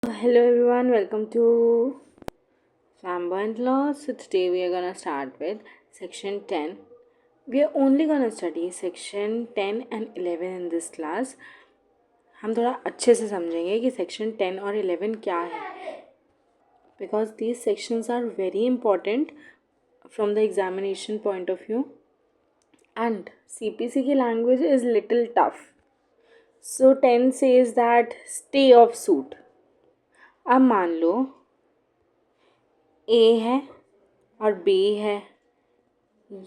Hello everyone, welcome to Flamboyant Law. So today we are gonna start with section 10. We are only gonna study section 10 and 11 in this class. हम थोड़ा अच्छे से समझेंगे कि section 10 और 11 क्या है, because these sections are very important from the examination point of view and CPC की language is little tough. So 10 says that stay of suit. अब मान लो ए है और बी है,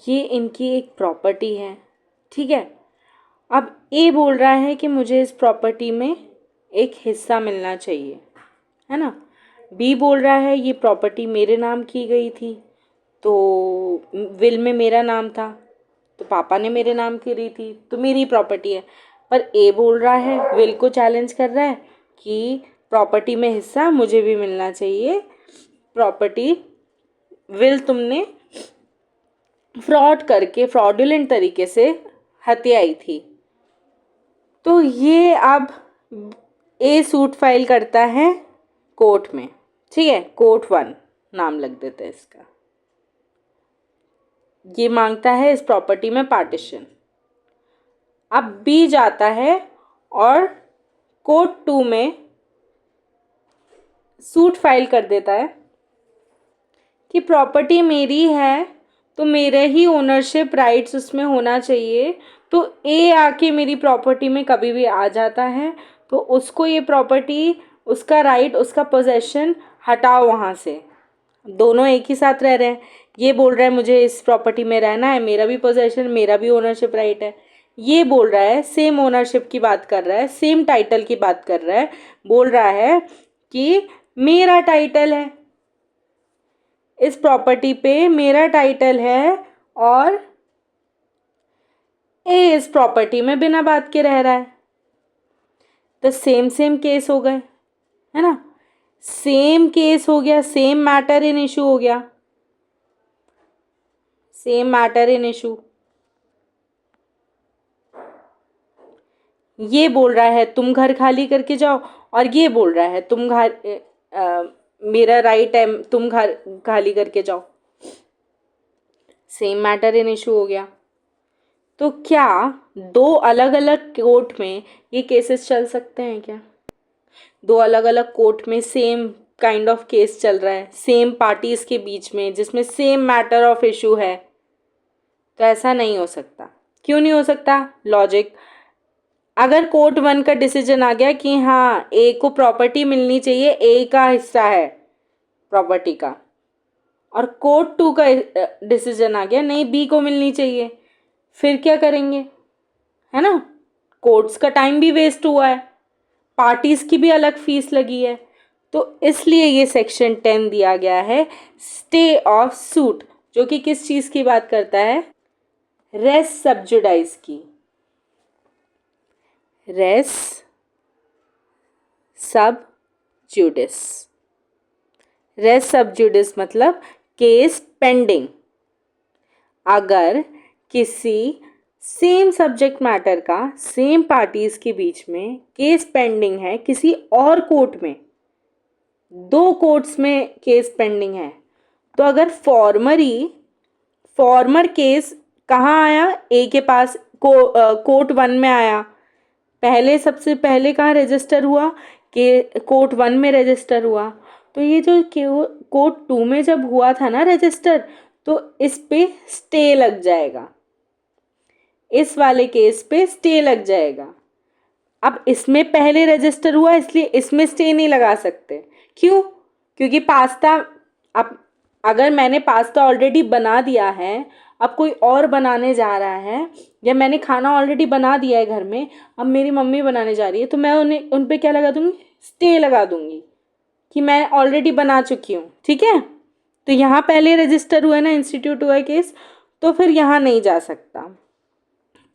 ये इनकी एक प्रॉपर्टी है, ठीक है। अब ए बोल रहा है कि मुझे इस प्रॉपर्टी में एक हिस्सा मिलना चाहिए, है ना। बी बोल रहा है ये प्रॉपर्टी मेरे नाम की गई थी, तो विल में मेरा नाम था, तो पापा ने मेरे नाम करी थी, तो मेरी प्रॉपर्टी है। पर ए बोल रहा है, विल को चैलेंज कर रहा है कि प्रॉपर्टी में हिस्सा मुझे भी मिलना चाहिए, प्रॉपर्टी विल तुमने फ्रॉड करके फ्रॉडुलेंट तरीके से हत्याई थी। तो ये अब ए सूट फाइल करता है कोर्ट में, ठीक है। कोर्ट 1 नाम लग देते हैं इसका। ये मांगता है इस प्रॉपर्टी में पार्टीशन। अब बी जाता है और कोर्ट 2 में सूट फाइल कर देता है कि प्रॉपर्टी मेरी है तो मेरे ही ओनरशिप राइट्स उसमें होना चाहिए। तो ए आके मेरी प्रॉपर्टी में कभी भी आ जाता है तो उसको ये प्रॉपर्टी, उसका राइट, उसका पोजेशन हटाओ वहाँ से। दोनों एक ही साथ रह रहे हैं, ये बोल रहा है मुझे इस प्रॉपर्टी में रहना है, मेरा भी पोजेशन, मेरा भी ओनरशिप राइट है। ये बोल रहा है, सेम ओनरशिप की बात कर रहा है, सेम टाइटल की बात कर रहा है, बोल रहा है कि मेरा टाइटल है इस प्रॉपर्टी पे, मेरा टाइटल है और ए इस प्रॉपर्टी में बिना बात के रह रहा है। तो सेम केस हो गए, है ना। सेम केस हो गया, सेम मैटर इन इशू हो गया, सेम मैटर इन इशू। ये बोल रहा है तुम घर खाली करके जाओ और ये बोल रहा है तुम मेरा राइट है, तुम घर खाली करके जाओ। सेम मैटर इन इशू हो गया। तो क्या दो अलग अलग कोर्ट में ये केसेस चल सकते हैं क्या? दो अलग अलग कोर्ट में सेम काइंड ऑफ केस चल रहा है, सेम पार्टीज के बीच में, जिसमें सेम मैटर ऑफ इशू है, तो ऐसा नहीं हो सकता। क्यों नहीं हो सकता? लॉजिक, अगर कोर्ट 1 का डिसीजन आ गया कि हाँ ए को प्रॉपर्टी मिलनी चाहिए, ए का हिस्सा है प्रॉपर्टी का, और कोर्ट 2 का डिसीजन आ गया नहीं बी को मिलनी चाहिए, फिर क्या करेंगे, है ना। कोर्ट्स का टाइम भी वेस्ट हुआ है, पार्टीज की भी अलग फीस लगी है। तो इसलिए ये सेक्शन 10 दिया गया है, स्टे ऑफ सूट, जो कि किस चीज की बात करता है? रेस सब्जुडाइज की। रेस सब जुडिस। रेस सब जुडिस मतलब केस पेंडिंग। अगर किसी सेम सब्जेक्ट मैटर का सेम पार्टीज के बीच में केस पेंडिंग है किसी और कोर्ट में, दो कोर्ट्स में केस पेंडिंग है, तो अगर फॉर्मर केस कहाँ आया? ए के पास, कोर्ट 1 में आया। पहले सबसे पहले कहाँ रजिस्टर हुआ? कि कोर्ट 1 में रजिस्टर हुआ। तो ये जो कोर्ट 2 में जब हुआ था ना रजिस्टर, तो इस पे स्टे लग जाएगा, इस वाले केस पे स्टे लग जाएगा। अब इसमें पहले रजिस्टर हुआ इसलिए इसमें स्टे नहीं लगा सकते। क्यों? क्योंकि पास्ता, अब अगर मैंने पास्ता ऑलरेडी बना दिया है, अब कोई और बनाने जा रहा है, या मैंने खाना ऑलरेडी बना दिया है घर में, अब मेरी मम्मी बनाने जा रही है, तो मैं उन पे क्या लगा दूंगी? स्टे लगा दूंगी कि मैं ऑलरेडी बना चुकी हूँ, ठीक है। तो यहाँ पहले रजिस्टर हुआ है ना, इंस्टीट्यूट हुआ है केस, तो फिर यहाँ नहीं जा सकता।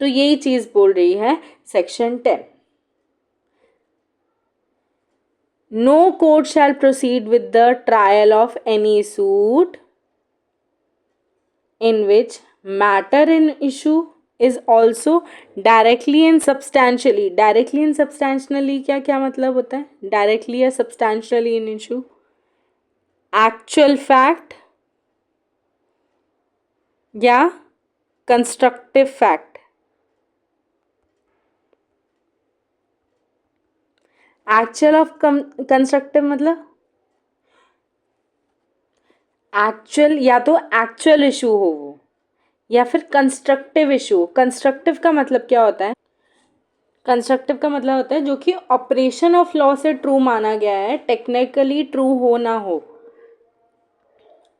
तो यही चीज़ बोल रही है section 10। No court shall proceed with the trial of any suit in which matter in issue is also directly and substantially. Directly and substantially क्या क्या मतलब होता है? डायरेक्टली या substantially in issue, actual fact या constructive fact. Actual of constructive मतलब actual, या तो एक्चुअल इशू हो वो, या फिर कंस्ट्रक्टिव इशू। कंस्ट्रक्टिव का मतलब क्या होता है? कंस्ट्रक्टिव का मतलब होता है जो कि ऑपरेशन ऑफ लॉ से ट्रू माना गया है, टेक्निकली ट्रू हो ना हो।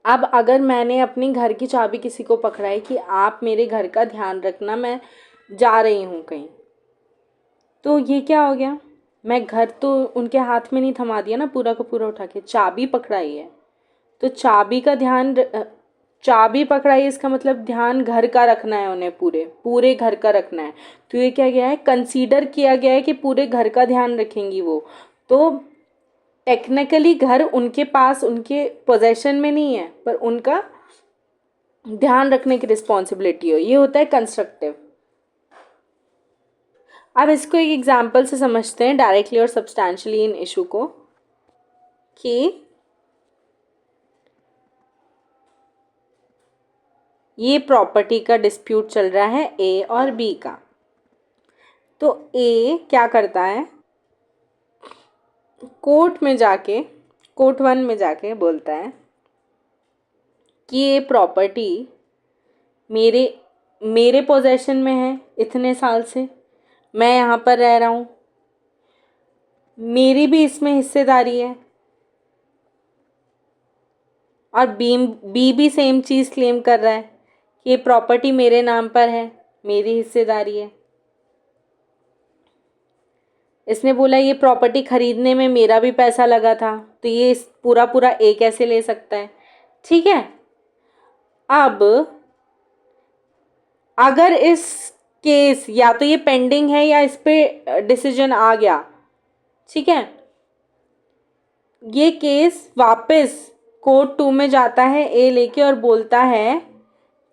अब अगर मैंने अपनी घर की चाबी किसी को पकड़ाई कि आप मेरे घर का ध्यान रखना, मैं जा रही हूँ कहीं, तो ये क्या हो गया? मैं घर तो उनके हाथ में नहीं थमा दिया ना पूरा का पूरा उठा के, चाबी पकड़ाई है। तो चाबी पकड़ाई, इसका मतलब ध्यान घर का रखना है उन्हें, पूरे पूरे घर का रखना है। तो ये क्या गया है? कंसीडर किया गया है कि पूरे घर का ध्यान रखेंगी वो। तो टेक्निकली घर उनके पास, उनके पोजेशन में नहीं है, पर उनका ध्यान रखने की रिस्पॉन्सिबिलिटी हो, ये होता है कंस्ट्रक्टिव। अब इसको एक एग्जाम्पल से समझते हैं, directly or substantially in issue को, कि ये प्रॉपर्टी का डिस्प्यूट चल रहा है ए और बी का। तो ए क्या करता है? कोर्ट में जाके, कोर्ट 1 में जाके बोलता है कि ये प्रॉपर्टी मेरे मेरे पोजेशन में है, इतने साल से मैं यहाँ पर रह रहा हूँ, मेरी भी इसमें हिस्सेदारी है। और बी भी सेम चीज़ क्लेम कर रहा है कि ये प्रॉपर्टी मेरे नाम पर है, मेरी हिस्सेदारी है। इसने बोला ये प्रॉपर्टी खरीदने में मेरा भी पैसा लगा था, तो ये पूरा पूरा ए कैसे ले सकता है? ठीक है। अब अगर इस केस, या तो ये पेंडिंग है या इस पे डिसीजन आ गया, ठीक है, ये केस वापस कोर्ट 2 में जाता है ए लेके और बोलता है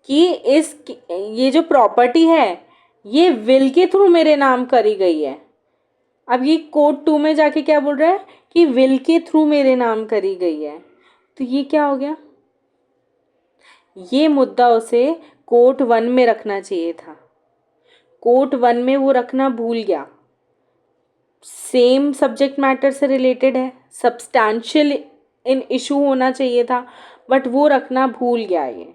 कि ये जो प्रॉपर्टी है ये विल के थ्रू मेरे नाम करी गई है। अब ये कोर्ट 2 में जाके क्या बोल रहा है कि विल के थ्रू मेरे नाम करी गई है। तो ये क्या हो गया? ये मुद्दा उसे कोर्ट 1 में रखना चाहिए था, कोर्ट 1 में वो रखना भूल गया। सेम सब्जेक्ट मैटर से रिलेटेड है, सब्सटैंशियल इन इशू होना चाहिए था, बट वो रखना भूल गया ये।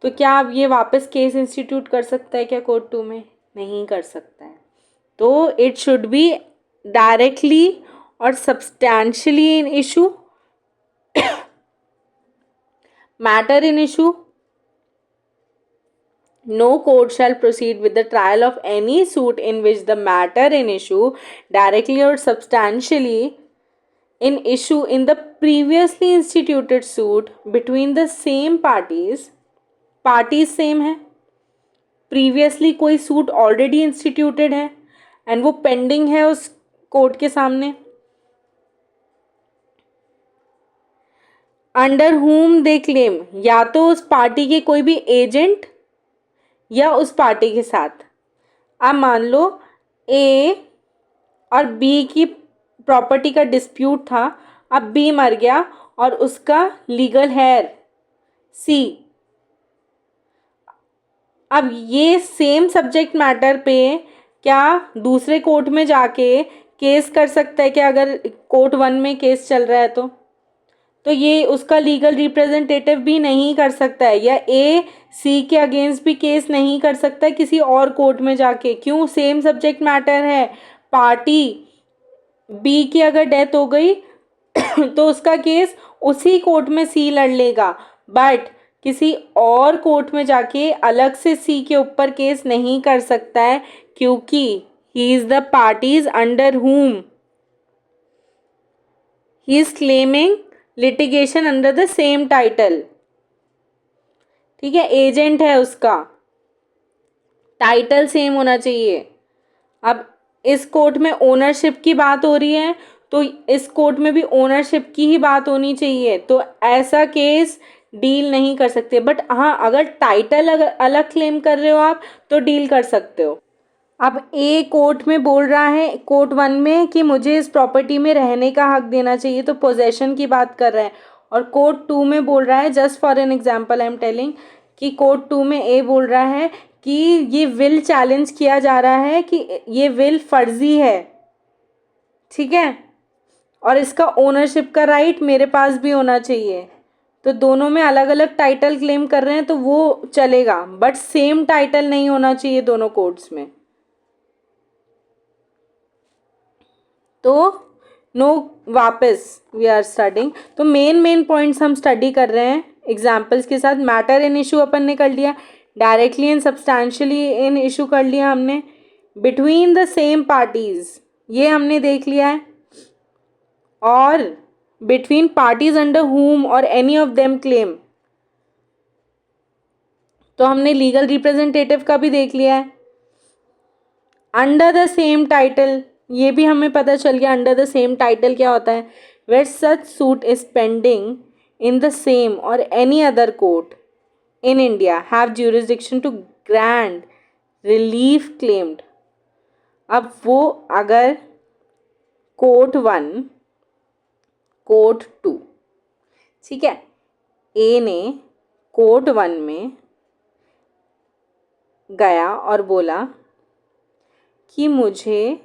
तो क्या अब ये वापस केस इंस्टीट्यूट कर सकता है क्या कोर्ट 2 में? नहीं कर सकता है। तो it should be directly or substantially in issue, matter in issue. No court shall proceed with the trial of any suit in which the matter in issue directly or substantially in issue in the previously instituted suit between the same parties, parties same है, previously कोई suit already instituted है and वो pending है उस court के सामने, under whom they claim, या तो उस पार्टी के कोई भी एजेंट या उस पार्टी के साथ। अब मान लो ए और बी की प्रॉपर्टी का डिस्प्यूट था, अब बी मर गया और उसका लीगल हेयर सी। अब ये सेम सब्जेक्ट मैटर पे क्या दूसरे कोर्ट में जाके केस कर सकता है क्या? अगर कोर्ट 1 में केस चल रहा है तो ये उसका लीगल रिप्रेजेंटेटिव भी नहीं कर सकता है, या ए सी के अगेंस्ट भी केस नहीं कर सकता है किसी और कोर्ट में जाके। क्यों? सेम सब्जेक्ट मैटर है। पार्टी बी की अगर डेथ हो गई तो उसका केस उसी कोर्ट में सी लड़ लेगा, बट किसी और कोर्ट में जाके अलग से सी के ऊपर केस नहीं कर सकता है, क्योंकि he is the parties under whom he is claiming litigation under the same title। ठीक है, एजेंट है उसका, टाइटल सेम होना चाहिए। अब इस कोर्ट में ओनरशिप की बात हो रही है तो इस कोर्ट में भी ओनरशिप की ही बात होनी चाहिए। तो ऐसा केस डील नहीं कर सकते। बट हाँ, अगर टाइटल अगर अलग क्लेम कर रहे हो आप तो डील कर सकते हो। अब ए कोर्ट में बोल रहा है, कोर्ट 1 में, कि मुझे इस प्रॉपर्टी में रहने का हक देना चाहिए, तो पोजेशन की बात कर रहा है। और कोर्ट 2 में बोल रहा है, just for an example I am telling, कि कोर्ट 2 में ए बोल रहा है कि ये विल चैलेंज किया जा रहा है कि ये विल फर्जी है, ठीक है, और इसका ओनरशिप का राइट मेरे पास भी होना चाहिए। तो दोनों में अलग अलग टाइटल क्लेम कर रहे हैं तो वो चलेगा, बट सेम टाइटल नहीं होना चाहिए दोनों कोर्ट्स में। तो नो, वापस वी आर स्टडिंग। तो मेन पॉइंट्स हम स्टडी कर रहे हैं एग्जाम्पल्स के साथ। मैटर इन इशू अपन ने कर लिया, directly and substantially in issue कर लिया हमने, बिटवीन द सेम पार्टीज ये हमने देख लिया है, और बिटवीन पार्टीज अंडर हुम और एनी ऑफ देम क्लेम, तो हमने लीगल रिप्रेजेंटेटिव का भी देख लिया है। अंडर द सेम टाइटल, ये भी हमें पता चल गया अंडर द सेम टाइटल क्या होता है, where such suit is pending in the same और any other court in India have jurisdiction to grant relief claimed. अब वो अगर कोर्ट 1, कोर्ट 2, ठीक है, ए ने कोर्ट 1 में गया और बोला कि मुझे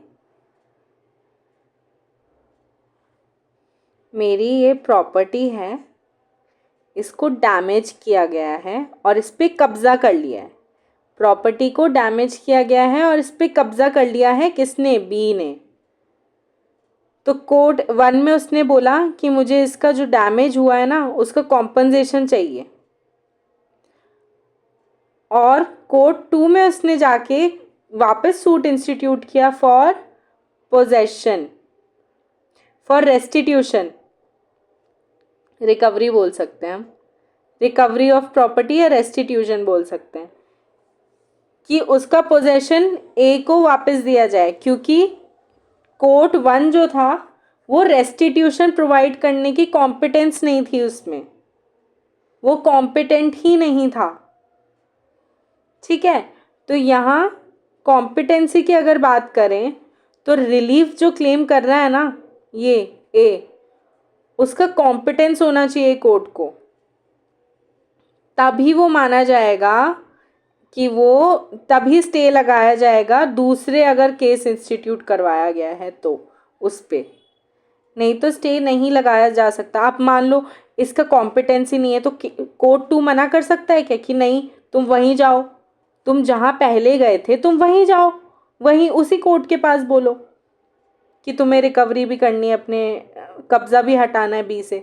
मेरी ये प्रॉपर्टी है, इसको डैमेज किया गया है और इस पर कब्ज़ा कर लिया है, प्रॉपर्टी को डैमेज किया गया है और इस पर कब्ज़ा कर लिया है किसने, बी ने। तो कोर्ट 1 में उसने बोला कि मुझे इसका जो डैमेज हुआ है ना उसका कॉम्पनसेशन चाहिए, और कोर्ट 2 में उसने जाके वापस सूट इंस्टीट्यूट किया for possession, for restitution, recovery बोल सकते हैं हम, रिकवरी ऑफ प्रॉपर्टी या रेस्टिट्यूशन बोल सकते हैं, कि उसका पोजेशन ए को वापस दिया जाए, क्योंकि कोर्ट 1 जो था वो रेस्टिट्यूशन प्रोवाइड करने की कॉम्पिटेंस नहीं थी उसमें, वो कॉम्पिटेंट ही नहीं था, ठीक है। तो यहाँ कॉम्पिटेंसी की अगर बात करें तो रिलीफ जो क्लेम कर रहा है ना ये ए, उसका कॉम्पिटेंस होना चाहिए कोर्ट को, तभी वो माना जाएगा कि वो, तभी स्टे लगाया जाएगा दूसरे अगर केस इंस्टीट्यूट करवाया गया है तो उस पे, नहीं तो स्टे नहीं लगाया जा सकता। आप मान लो इसका कॉम्पिटेंसी नहीं है तो कोर्ट 2 मना कर सकता है क्या कि नहीं तुम वहीं जाओ, तुम जहाँ पहले गए थे तुम वहीं जाओ, वहीं उसी कोर्ट के पास बोलो कि तुम्हें रिकवरी भी करनी है, अपने कब्ज़ा भी हटाना है बी से।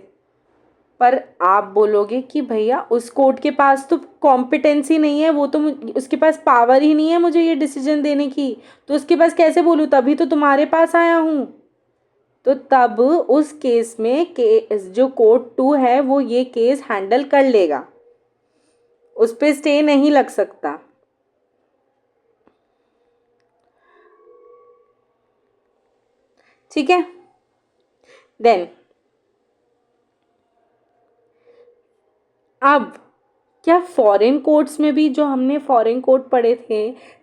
पर आप बोलोगे कि भैया उस कोर्ट के पास तो कॉम्पिटेंसी नहीं है, वो तो उसके पास पावर ही नहीं है मुझे ये डिसीजन देने की, तो उसके पास कैसे बोलूँ, तभी तो तुम्हारे पास आया हूँ। तो तब उस केस में जो कोर्ट 2 है वो ये केस हैंडल कर लेगा, उस पर स्टे नहीं लग सकता। ठीक है, देन अब क्या फॉरेन कोर्ट्स में भी, जो हमने फॉरेन कोर्ट पढ़े थे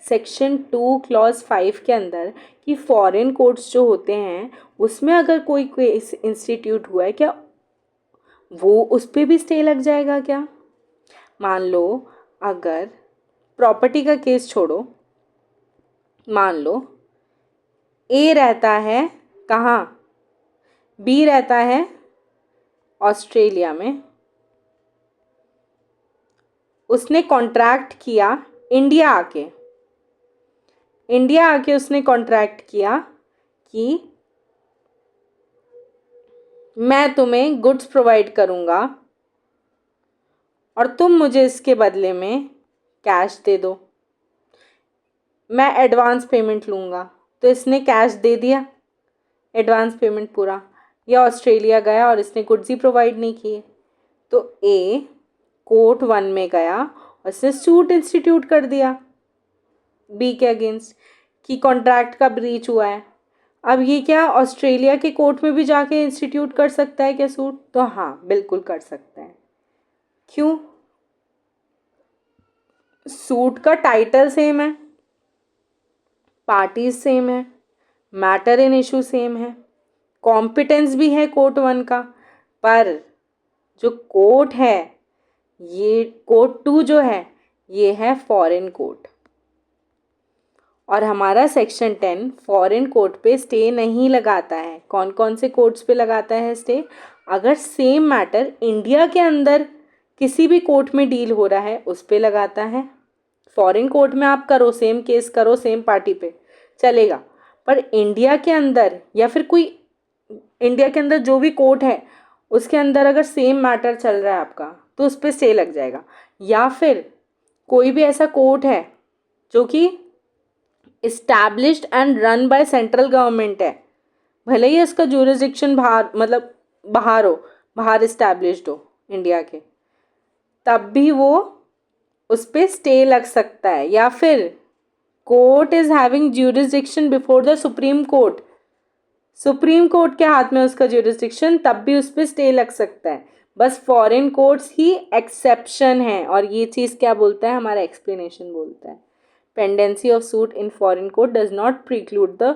सेक्शन 2 क्लॉज 5 के अंदर, कि फॉरेन कोर्ट्स जो होते हैं उसमें अगर कोई केस इंस्टीट्यूट हुआ है क्या वो उस पर भी स्टे लग जाएगा क्या। मान लो अगर प्रॉपर्टी का केस छोड़ो, मान लो ए रहता है कहाँ, बी रहता है ऑस्ट्रेलिया में, उसने कॉन्ट्रैक्ट किया इंडिया आके, इंडिया आके उसने कॉन्ट्रैक्ट किया कि मैं तुम्हें गुड्स प्रोवाइड करूँगा और तुम मुझे इसके बदले में कैश दे दो, मैं एडवांस पेमेंट लूँगा। तो इसने कैश दे दिया, एडवांस पेमेंट पूरा, या ऑस्ट्रेलिया गया और इसने गुड्स ही प्रोवाइड नहीं किए, तो ए कोर्ट 1 में गया और इसने सूट इंस्टीट्यूट कर दिया बी के अगेंस्ट कि कॉन्ट्रैक्ट का ब्रीच हुआ है। अब ये क्या ऑस्ट्रेलिया के कोर्ट में भी जाके इंस्टीट्यूट कर सकता है क्या सूट, तो हाँ बिल्कुल कर सकता है। क्यों? सूट का टाइटल सेम है, पार्टीज सेम है, मैटर इन इशू सेम है, कॉम्पिटेंस भी है कोर्ट 1 का, पर जो कोर्ट है, ये कोर्ट 2 जो है, ये है फॉरेन कोर्ट। और हमारा सेक्शन 10 फॉरेन कोर्ट पे स्टे नहीं लगाता है। कौन कौन से कोर्ट्स पे लगाता है स्टे? अगर सेम मैटर इंडिया के अंदर किसी भी कोर्ट में डील हो रहा है उस पे लगाता है। फॉरेन कोर्ट में आप करो, सेम केस करो सेम पार्टी पे, चलेगा। पर इंडिया के अंदर या फिर कोई इंडिया के अंदर जो भी कोर्ट है उसके अंदर अगर सेम मैटर चल रहा है आपका तो उस पर स्टे लग जाएगा। या फिर कोई भी ऐसा कोर्ट है जो कि established and run by central government है, भले ही इसका ज्यूरिसडिक्शन बाहर, मतलब बाहर हो, बाहर इस्टेब्लिश्ड हो इंडिया के, तब भी वो उस पर स्टे लग सकता है। या फिर court is having jurisdiction before the supreme court, supreme court के हाथ में उसका ज्यूरिसडिक्शन, तब भी उस पर स्टे लग सकता है। बस फॉरेन कोर्ट्स ही एक्सेप्शन है। और ये चीज़ क्या बोलता है, हमारा एक्सप्लेनेशन बोलता है, pendency of suit in foreign court does not preclude the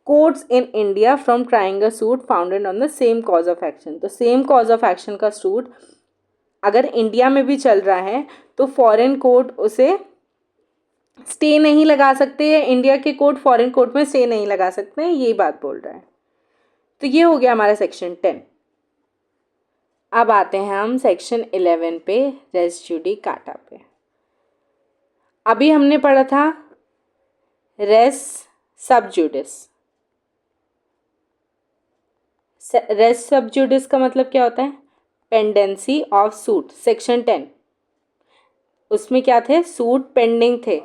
courts in India from trying a suit founded on the same cause of action। तो सेम कॉज ऑफ एक्शन का सूट अगर इंडिया में भी चल रहा है तो फॉरेन कोर्ट उसे स्टे नहीं लगा सकते, या इंडिया के कोर्ट फॉरेन कोर्ट में स्टे नहीं लगा सकते हैं, यही बात बोल रहा है। तो ये हो गया हमारा सेक्शन 10। अब आते हैं हम सेक्शन 11 पे, रेस जुडिकाटा पे। अभी हमने पढ़ा था रेस सब जुडिस। रेस सब जुडिस का मतलब क्या होता है? Pendency of suit. सेक्शन 10 उसमें क्या थे? सूट पेंडिंग थे,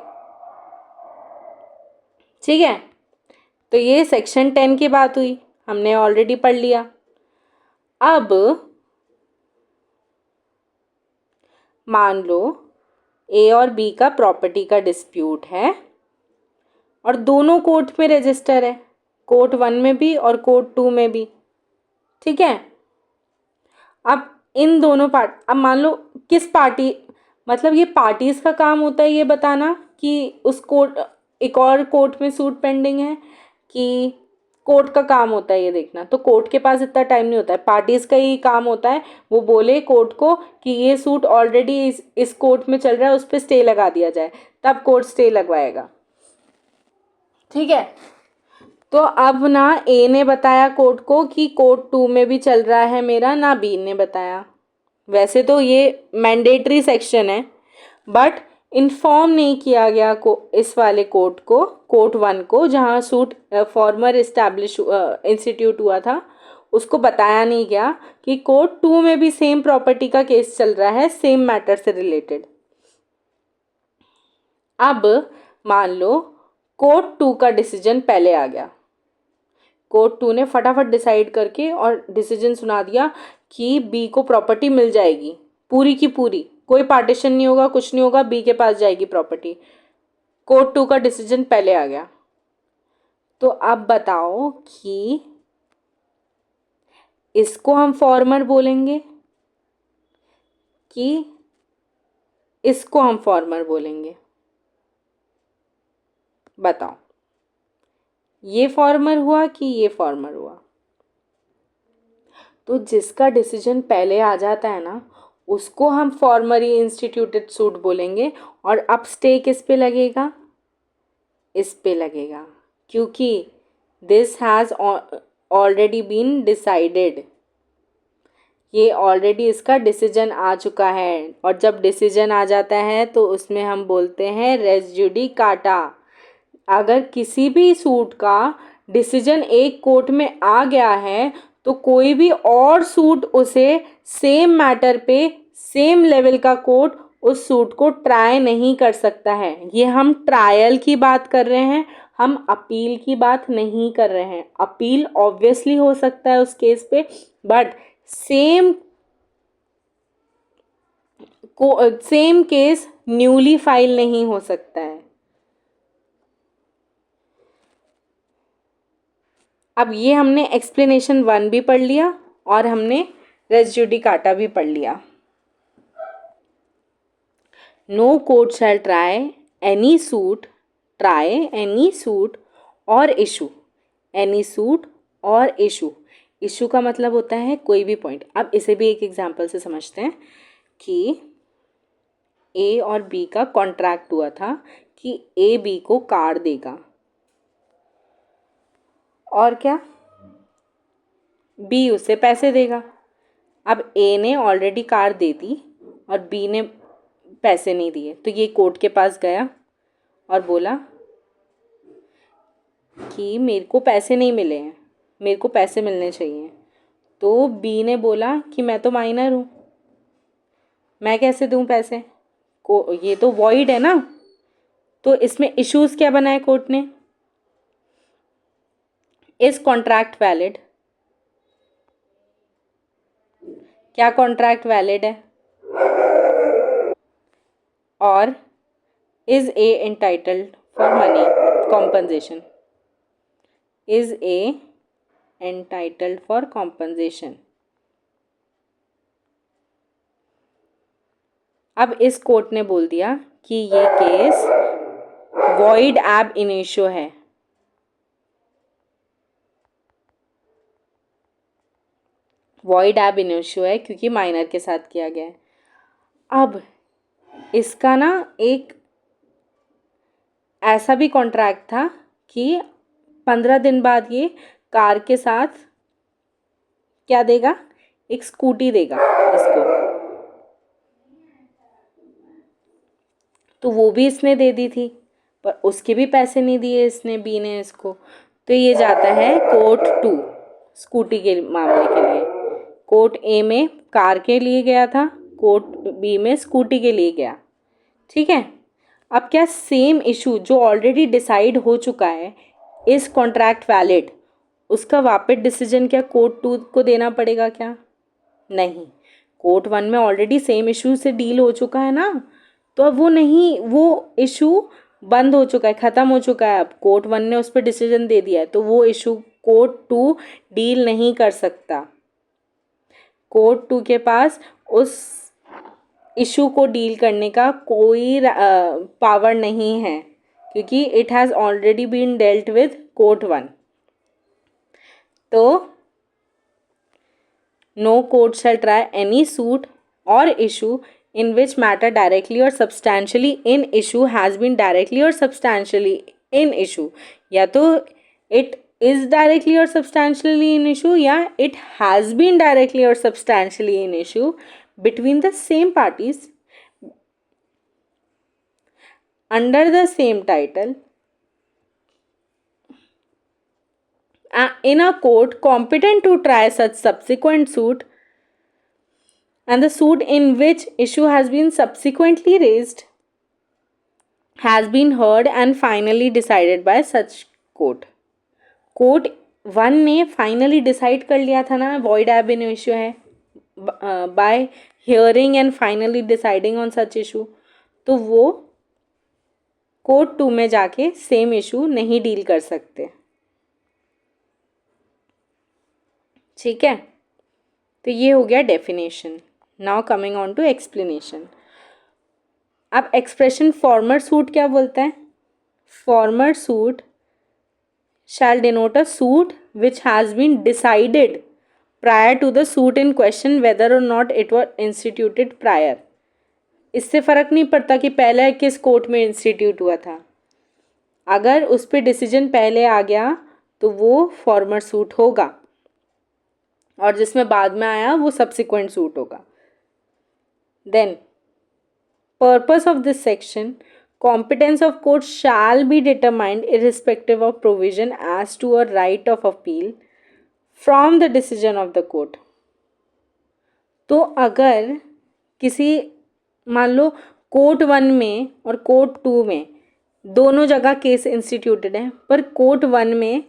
ठीक है। तो ये सेक्शन 10 की बात हुई, हमने ऑलरेडी पढ़ लिया। अब मान लो ए और बी का प्रॉपर्टी का डिस्प्यूट है और दोनों कोर्ट में रजिस्टर है, कोर्ट 1 में भी और कोर्ट 2 में भी, ठीक है। अब इन दोनों अब मान लो किस पार्टी, मतलब ये पार्टीज का काम होता है ये बताना कि उस कोर्ट, एक और कोर्ट में सूट पेंडिंग है, कि कोर्ट का काम होता है ये देखना। तो कोर्ट के पास इतना टाइम नहीं होता है, पार्टीज का ही काम होता है। वो बोले कोर्ट को कि ये सूट ऑलरेडी इस कोर्ट में चल रहा है, उस पर स्टे लगा दिया जाए, तब कोर्ट स्टे लगवाएगा, ठीक है। तो अब ना ए ने बताया कोर्ट को कि कोर्ट 2 में भी चल रहा है मेरा, ना बी ने बताया। वैसे तो ये मैंडेटरी सेक्शन है, बट इन्फॉर्म नहीं किया गया को इस वाले कोर्ट को, कोर्ट 1 को, जहाँ सूट फॉर्मर इस्टेब्लिश इंस्टीट्यूट हुआ था, उसको बताया नहीं गया कि कोर्ट 2 में भी सेम प्रॉपर्टी का केस चल रहा है, सेम मैटर से रिलेटेड। अब मान लो कोर्ट 2 का डिसीजन पहले आ गया, कोर्ट 2 ने फटाफट डिसाइड करके और डिसीजन सुना दिया कि बी को प्रॉपर्टी मिल जाएगी पूरी की पूरी, कोई पार्टीशन नहीं होगा, कुछ नहीं होगा, बी के पास जाएगी प्रॉपर्टी। कोर्ट 2 का डिसीजन पहले आ गया। तो अब बताओ कि इसको हम फॉर्मर बोलेंगे कि इसको हम फॉर्मर बोलेंगे? बताओ, ये फॉर्मर हुआ कि ये फॉर्मर हुआ? तो जिसका डिसीजन पहले आ जाता है ना, उसको हम फॉर्मरी इंस्टीट्यूटेड सूट बोलेंगे। और अब स्टे किस पे लगेगा? इस पे लगेगा, क्योंकि this has already been decided, ये ऑलरेडी इसका डिसीजन आ चुका है। और जब डिसीजन आ जाता है तो उसमें हम बोलते हैं रेस जुडिकाटा। अगर किसी भी सूट का डिसीजन एक कोर्ट में आ गया है तो कोई भी और सूट उसे सेम मैटर पे, सेम लेवल का कोर्ट उस सूट को ट्राई नहीं कर सकता है। ये हम ट्रायल की बात कर रहे हैं, हम अपील की बात नहीं कर रहे हैं। अपील ऑब्वियसली हो सकता है उस केस पे, but same case newly file नहीं हो सकता है। अब ये हमने एक्सप्लेनेशन 1 भी पढ़ लिया और हमने रेस जुडिकाटा भी पढ़ लिया। No court shall try any suit or issue, any suit or issue, issue का मतलब होता है कोई भी पॉइंट। अब इसे भी एक एग्जांपल से समझते हैं कि ए और बी का कॉन्ट्रैक्ट हुआ था कि ए बी को कार देगा, और क्या, बी उसे पैसे देगा। अब ए ने ऑलरेडी कार दे दी और बी ने पैसे नहीं दिए, तो ये कोर्ट के पास गया और बोला कि मेरे को पैसे नहीं मिले हैं, मेरे को पैसे मिलने चाहिए। तो बी ने बोला कि मैं तो माइनर हूँ, मैं कैसे दूँ पैसे को, ये तो वॉइड है ना। तो इसमें इश्यूज क्या बनाए कोर्ट ने, इज कॉन्ट्रैक्ट वैलिड, क्या कॉन्ट्रैक्ट वैलिड है, और is a entitled for money compensation, is a entitled for compensation. अब इस कोर्ट ने बोल दिया कि ये केस वॉइड एब इनिशियो है, वॉइड एब इनिशियो है क्योंकि माइनर के साथ किया गया है। अब इसका ना एक ऐसा भी कॉन्ट्रैक्ट था कि 15 दिन बाद ये कार के साथ क्या देगा, एक स्कूटी देगा इसको, तो वो भी इसने दे दी थी, पर उसके भी पैसे नहीं दिए इसने, बी ने इसको। तो ये जाता है कोर्ट 2 स्कूटी के मामले के लिए। कोर्ट ए में कार के लिए गया था, कोर्ट बी में स्कूटी के लिए गया, ठीक है। अब क्या सेम इशू जो ऑलरेडी डिसाइड हो चुका है, इस कॉन्ट्रैक्ट वैलिड, उसका वापस डिसीजन क्या कोर्ट 2 को देना पड़ेगा क्या, नहीं, कोर्ट 1 में ऑलरेडी सेम इशू से डील हो चुका है ना, तो अब वो नहीं, वो इशू बंद हो चुका है, ख़त्म हो चुका है। अब कोर्ट 1 ने उस पर डिसीजन दे दिया है, तो वो इशू कोर्ट 2 डील नहीं कर सकता। कोर्ट 2 के पास उस इशू को डील करने का कोई पावर नहीं है, क्योंकि it has already been dealt with court 1। तो no court shall try any suit or issue in which matter directly or substantially in issue has been directly or substantially in issue, या तो it is directly or substantially in issue या it has been directly or substantially in issue between the same parties under the same title in a court competent to try such subsequent suit, and the suit in which issue has been subsequently raised has been heard and finally decided by such court. Court 1 ने finally decide कर लिया था ना void एब इन issue है, bye hearing and finally deciding on such issue, तो वो court 2 में जाके सेम इशू नहीं डील कर सकते, ठीक है। तो ये हो गया definition. Now coming on to explanation. अब एक्सप्रेशन फॉर्मर सूट क्या बोलता है, former suit shall denote a suit which has been decided prior to the suit in question whether or not it was instituted prior। इससे फ़र्क नहीं पड़ता कि पहले किस कोर्ट में इंस्टीट्यूट हुआ था, अगर उस पर डिसीजन पहले आ गया तो वो फॉर्मर सूट होगा, और जिसमें बाद में आया वो सब्सिक्वेंट सूट होगा। Then purpose of this section, competence of court shall be determined irrespective of provision as to a right of appeal from the decision of the court। तो अगर किसी, मान लो कोर्ट 1 में और कोर्ट 2 में दोनों जगह केस इंस्टीट्यूटेड है, पर कोर्ट 1 में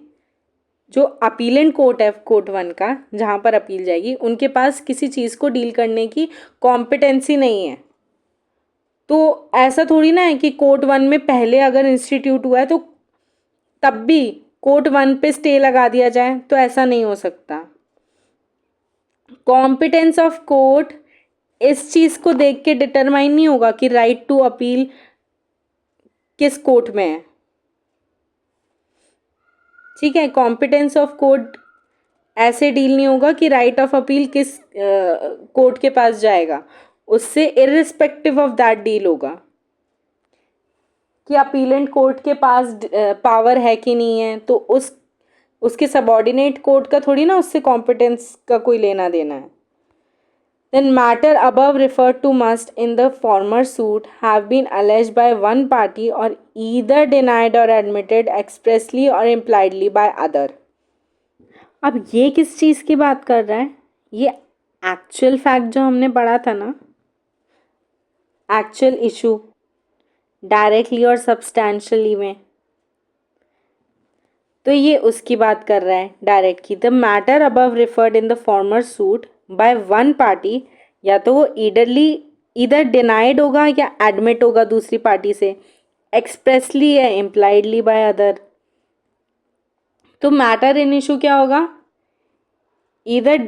जो अपीलेंट कोर्ट है कोर्ट 1 का, जहाँ पर अपील जाएगी, उनके पास किसी चीज़ को डील करने की कॉम्पिटेंसी नहीं है। तो ऐसा थोड़ी ना है कि कोर्ट 1 में पहले अगर इंस्टीट्यूट हुआ है तो तब भी कोर्ट 1 पे स्टे लगा दिया जाए, तो ऐसा नहीं हो सकता। कॉम्पिटेंस ऑफ कोर्ट इस चीज़ को देख के डिटरमाइन नहीं होगा कि राइट टू अपील किस कोर्ट में है। ठीक है, कॉम्पिटेंस ऑफ कोर्ट ऐसे डील नहीं होगा कि राइट ऑफ अपील किस कोर्ट के पास जाएगा, उससे इररिस्पेक्टिव ऑफ दैट डील होगा कि अपीलेंट कोर्ट के पास पावर है कि नहीं है, तो उसके सबॉर्डिनेट कोर्ट का थोड़ी ना उससे कॉम्पिटेंस का कोई लेना देना है। Then matter above referred to must in the former suit have been alleged by one party or either denied or admitted expressly or impliedly by other. अब ये किस चीज़ की बात कर रहा है? ये एक्चुअल फैक्ट जो हमने पढ़ा था ना, actual issue directly or substantially में, तो ये उसकी बात कर रहा है डायरेक्ट की। The matter above referred in the former suit by one party, या तो वो इधर डिनाइड होगा या एडमिट होगा दूसरी पार्टी से, एक्सप्रेसली या इम्प्लाइडली बाय अदर। तो मैटर इन इशू क्या होगा? इधर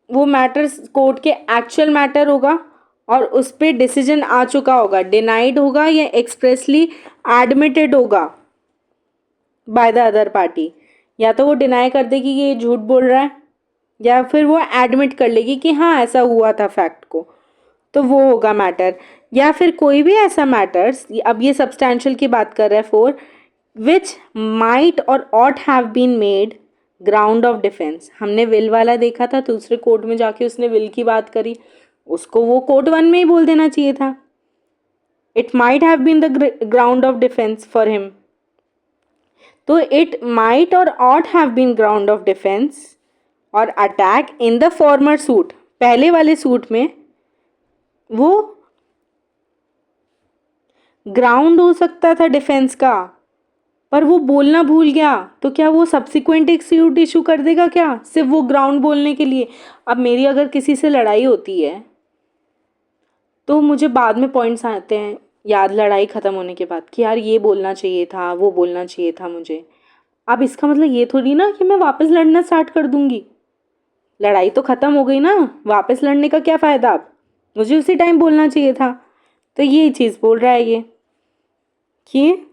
वो मैटर कोर्ट के एक्चुअल मैटर होगा और उस पर डिसीजन आ चुका होगा, डिनाइड होगा या एक्सप्रेसली एडमिटेड होगा बाय द अदर पार्टी। या तो वो डिनाई कर देगी कि ये झूठ बोल रहा है, या फिर वो एडमिट कर लेगी कि हाँ ऐसा हुआ था फैक्ट को, तो वो होगा मैटर। या फिर कोई भी ऐसा मैटर्स, अब ये सब्सटैंशियल की बात कर रहा है, फोर विच माइट और ought have been made ground of defence. हमने विल वाला देखा था, दूसरे कोर्ट में जाके उसने विल की बात करी, उसको वो कोर्ट वन में ही बोल देना चाहिए था, it might have been the ground of defence for him. तो इट माइट और ought have been ground of defence और attack in the former suit, पहले वाले सूट में वो ग्राउंड हो सकता था डिफेंस का, पर वो बोलना भूल गया, तो क्या वो सब्सिक्वेंट एक सूट इशू कर देगा क्या सिर्फ वो ग्राउंड बोलने के लिए? अब मेरी अगर किसी से लड़ाई होती है तो मुझे बाद में पॉइंट्स आते हैं याद, लड़ाई ख़त्म होने के बाद, कि यार ये बोलना चाहिए था, वो बोलना चाहिए था मुझे। अब इसका मतलब ये थोड़ी ना कि मैं वापस लड़ना स्टार्ट कर दूंगी, लड़ाई तो ख़त्म हो गई ना, वापस लड़ने का क्या फ़ायदा? अब मुझे उसी टाइम बोलना चाहिए था। तो ये चीज़ बोल रहा है ये कि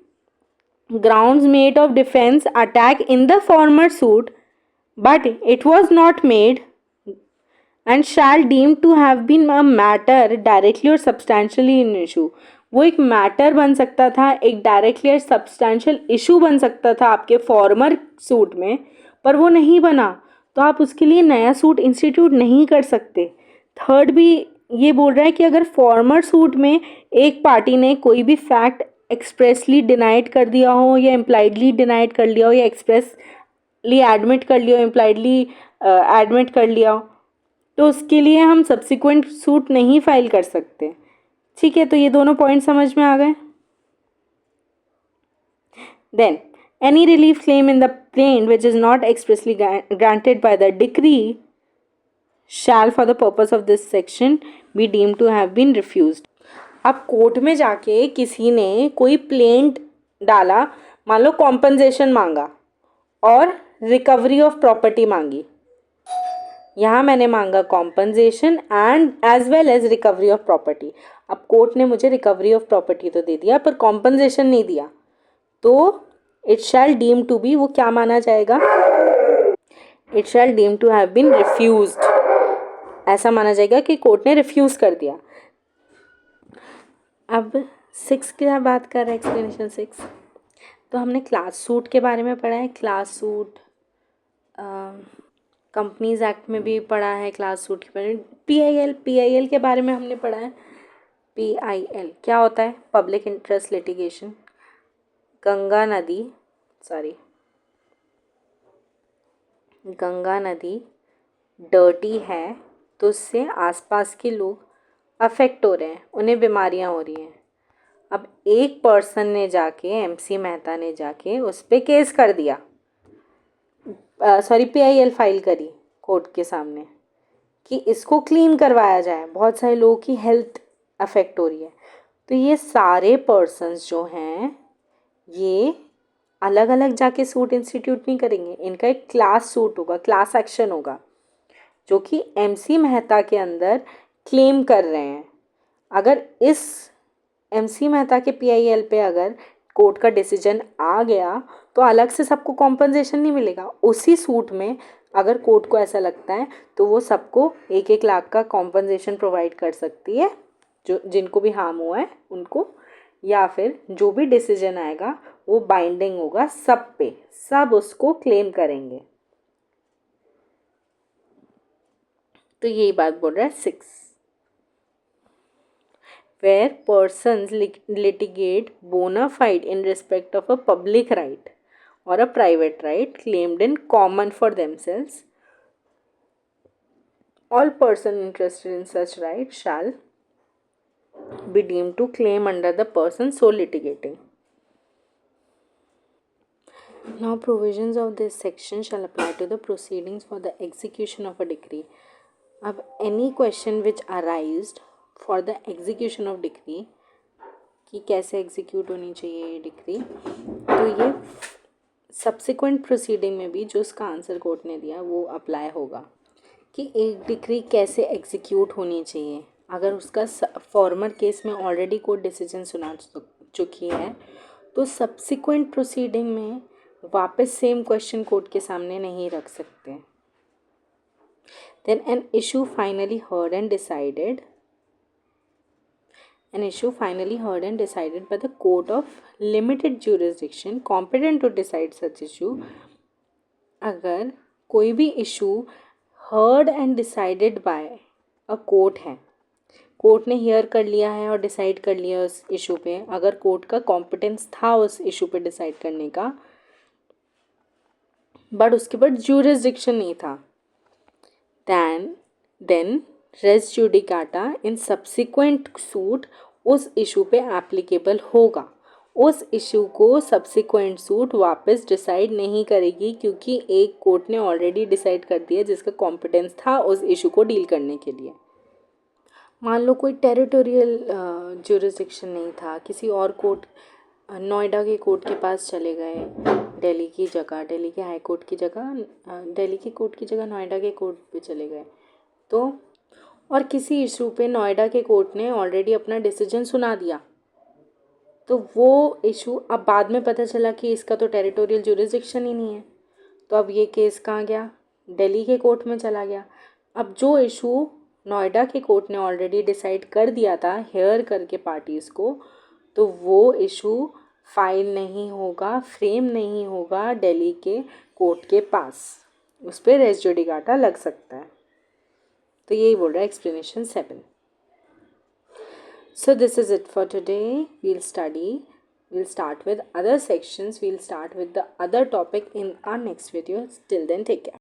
grounds made of defence attack in the former suit but it was not made and shall deem to have been a matter directly or substantially in issue. वो एक मैटर बन सकता था, एक डायरेक्टली और सब्सटैंशियल इशू बन सकता था आपके फॉर्मर सूट में, पर वो नहीं बना, तो आप उसके लिए नया सूट इंस्टीट्यूट नहीं कर सकते। थर्ड भी ये बोल रहा है कि अगर फॉर्मर सूट में एक पार्टी ने कोई भी फैक्ट एक्सप्रेसली डिनाइड कर दिया हो या इम्प्लाइडली डिनाइड कर लिया हो या एक्सप्रेसली एडमिट कर लिया हो, इम्प्लाइडली एडमिट कर लिया हो, तो उसके लिए हम सब्सिक्वेंट सूट नहीं फाइल कर सकते। ठीक है, तो ये दोनों पॉइंट समझ में आ गए। Then any relief claim in the plaint which is not expressly granted by the decree shall for the purpose of this section be deem to have been refused. अब कोर्ट में जाके किसी ने कोई प्लेंट डाला, मान लो कॉम्पनसेशन मांगा और रिकवरी ऑफ प्रॉपर्टी मांगी, यहाँ मैंने मांगा compensation and as well as recovery of property. अब कोर्ट ने मुझे रिकवरी ऑफ प्रॉपर्टी तो दे दिया पर कॉम्पनसेशन नहीं दिया, तो it shall deem to be, वो क्या माना जाएगा? It shall deem to have been refused, ऐसा माना जाएगा कि कोर्ट ने रिफ्यूज़ कर दिया। अब 6 की बात कर रहे हैं, एक्सप्लेनेशन 6। तो हमने क्लास सूट के बारे में पढ़ा है, क्लास सूट कंपनीज एक्ट में भी पढ़ा है क्लास सूट के बारे में। पीआईएल के बारे में हमने पढ़ा है। पीआईएल क्या होता है? Public interest litigation. गंगा नदी डर्टी है तो उससे आसपास के लोग अफेक्ट हो रहे हैं, उन्हें बीमारियां हो रही हैं। अब एक पर्सन ने जाके, एमसी मेहता ने जाके उस पर केस कर दिया, पीआईएल फाइल करी कोर्ट के सामने कि इसको क्लीन करवाया जाए, बहुत सारे लोगों की हेल्थ अफेक्ट हो रही है। तो ये सारे पर्सन्स जो हैं ये अलग अलग जाके सूट इंस्टीट्यूट नहीं करेंगे, इनका एक क्लास सूट होगा, क्लास एक्शन होगा, जो कि एमसी मेहता के अंदर क्लेम कर रहे हैं। अगर इस MC मेहता के PIL पे अगर कोर्ट का डिसीजन आ गया तो अलग से सबको कॉम्पनसेशन नहीं मिलेगा। उसी सूट में अगर कोर्ट को ऐसा लगता है तो वो सबको 1-1 लाख का कॉम्पनसेशन प्रोवाइड कर सकती है, जो जिनको भी हार्म हुआ है उनको, या फिर जो भी डिसीजन आएगा वो बाइंडिंग होगा सब पे, सब उसको क्लेम करेंगे। तो यही बात बोल रहा है 6, where persons litigate bona fide in respect of a public right or a private right claimed in common for themselves. All person interested in such right shall be deemed to claim under the person so litigating. Now provisions of this section shall apply to the proceedings for the execution of a decree. अब any question which arised for the execution of decree, कि कैसे execute होनी चाहिए ये decree, तो ये subsequent proceeding में भी जो उसका आंसर कोर्ट ने दिया वो अप्लाई होगा कि एक डिक्री कैसे एग्जीक्यूट होनी चाहिए। अगर उसका फॉर्मर केस में ऑलरेडी कोर्ट डिसीजन सुना चुकी है तो सब्सिक्वेंट प्रोसीडिंग में वापस सेम क्वेश्चन कोर्ट के सामने नहीं रख सकते। Then an issue finally heard and decided by the court of limited jurisdiction competent to decide such issue. अगर कोई भी issue heard and decided by a court है, कोर्ट ने हियर कर लिया है और डिसाइड कर लिया उस इशू पे, अगर कोर्ट का कॉम्पिटेंस था उस इशू पे डिसाइड करने का बट उसके बाद ज्यूरिसडिक्शन नहीं था, then res judicata in subsequent suit उस इशू पे एप्लीकेबल होगा। उस इशू को सब्सिक्वेंट सूट वापस डिसाइड नहीं करेगी क्योंकि एक कोर्ट ने ऑलरेडी डिसाइड कर दिया जिसका कॉम्पिटेंस था उस इशू को डील करने के लिए। मान लो कोई टेरिटोरियल ज्यूरिसडिक्शन नहीं था, किसी और कोर्ट, नोएडा के कोर्ट के पास चले गए, दिल्ली के हाई कोर्ट की जगह, दिल्ली के कोर्ट की जगह नोएडा के कोर्ट पे चले गए, तो और किसी इशू पे नोएडा के कोर्ट ने ऑलरेडी अपना डिसीजन सुना दिया, तो वो इशू अब बाद में पता चला कि इसका तो टेरिटोरियल ज्यूरिसडिक्शन ही नहीं है, तो अब ये केस कहाँ गया, दिल्ली के कोर्ट में चला गया। अब जो इशू नोएडा के कोर्ट ने ऑलरेडी डिसाइड कर दिया था हेयर करके पार्टीज़ को, तो वो इशू फाइल नहीं होगा, फ्रेम नहीं होगा दिल्ली के कोर्ट के पास, उस पर रेस जुडिकाटा लग सकता है। तो यही बोल रहा है explanation 7। So this is it for today. We'll start with other sections. We'll start with the other topic in our next video. Till then, take care.